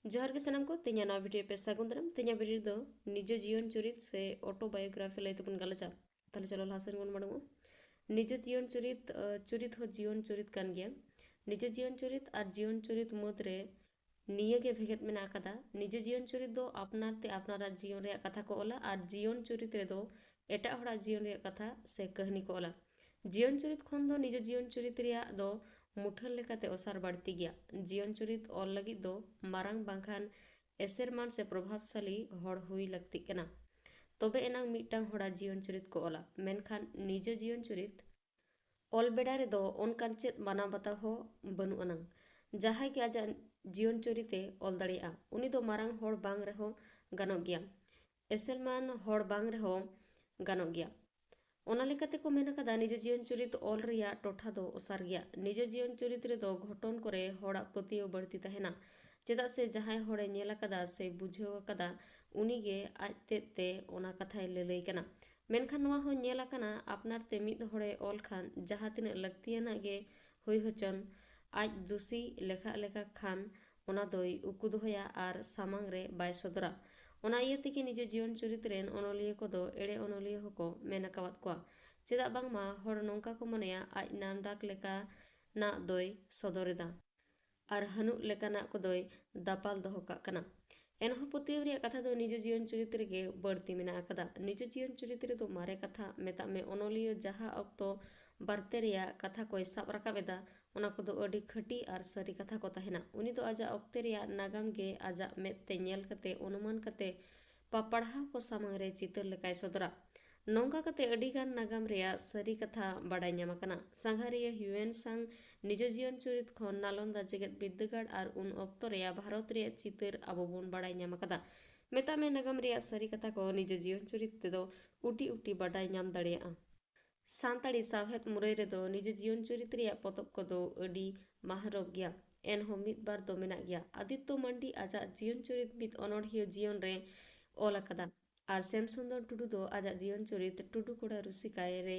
जोहार के सनम को तेना नवा वीडियो पे सागुन दाराम तेना वीडियो दो निज जीवन चरित से ऑटोबायोग्राफी लय तबन गलचा ताले चलो लासन बन मडंगो निज जीवन चरित चरित हो जीवन चरित कान गया निज जीवन चरित और जीवन चरित मुद्रे निये के भेगत में आकादा निज जीवन चरित दो आपनारते आपनारा जीवन रे कथा को ओला और जीवन चरित रे दो एटा हड़ा जीवन रे कथा से कहनी को ओला जीवन चरित खन दो निज जीवन चरित रे दो मुठल लेकाते ओसार बाड़ती गया जीवन चरित ऑल लगी दो मारंग बांखान एसेरमान से प्रभावशाली हड़ हुई लगती कना तबे एनांग मिटांग हड़ा जीवन चरित को ओला मेनखान निज जीवन चरित ऑल बेड़ा रे दो ओनकान चेत माना बता हो बनु अनंग जहां के आजा जीवन चरिते ऑल दड़िया उनी दो मारंग हड़ बांग रहो गानो गया एसेरमान हड़ बांग रहो गानो गया ओना लेकाते को मेन कदा निज जीवन चरित ऑल रिया टोठा दो ओसार गया निज जीवन चरित रे दो घटन करे हड़ा पतियो बढ़ती तहेना चेदा से जहां हड़े नेला कदा से बुझेव कदा उनी गे आजते ओना कथाय ललई कना मेनखान नवा हो नेला कना आपनार ते मिद हड़े ऑल खान जहां तिन लगतियाना गे हुई होचन आज दुसी लेखा लेखा खान ओना दोई उकु दोहया आर सामांग रे बाय सदरा ओना इया तेगे निज जीवन चरित रेन अनलिया को दो एड़े अनलिया होको मेना कावत को चेदा बांगमा हड़ नोंका को मनेया आज नामडाक लेका ना दोय सदरेदा और हनुक लेकाना को दोय दापाल दोहो काग कना एनहो पतिव रे कथा दो निज जीवन चरित रे बढ़ती मेना कदा निज जीवन चरित रे दो मारे कथा मेता में अनलिया जहा अक्तो बारते रे कथा को साब राकाबेदा ओना को दो अडी खटी और सरी कथा को तहेना उनी दो आजा अक्ते रे नागाम गे आजा मेते नेल कते अनुमान कते पापढ़ा को सामंग रे चितर लेकाय सदरा नौका कते अडिगान नागाम रे सरी कथा बाडाय ᱧᱟᱢᱟᱠᱟᱱᱟ सांघारिया ह्यूएन सांग निज जीवन चरित खन नालंदा जेगेत बिद्दागाड़ और उन अक्तो रे भारत रे चितर आबो बोन बाडाय ᱧᱟᱢᱟᱠᱟᱫᱟ मेता में नागाम रे सरी कथा को निज जीवन चरित ते दो उटी उटी बाडाय ᱧᱟᱢ दाड़ियाआ सानताड़ी सावहेद मुरई रे दो निज जीवन चरित रे पोतब को दो अडी महारोग गया एनहो मिद बार दो मेना गया आदित्य मंडी आजा जीवन चरित मिद अनोढ़िया जीवन रे ओल अकादा और श्याम सुंदर टुडू दो आजा जीवन चरित टुडू कोड़ा रुसिकाय रे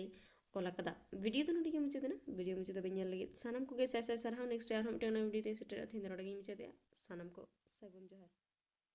ओल अकादा वीडियो तो नोडी के मुचादेना वीडियो मुचादे बेញलगे सानम को गे साय साय सरहाव नेक्स्ट यार हम वीडियो ते सेटर थिन रोडगे मुचादे सानम को सगुन जोहार।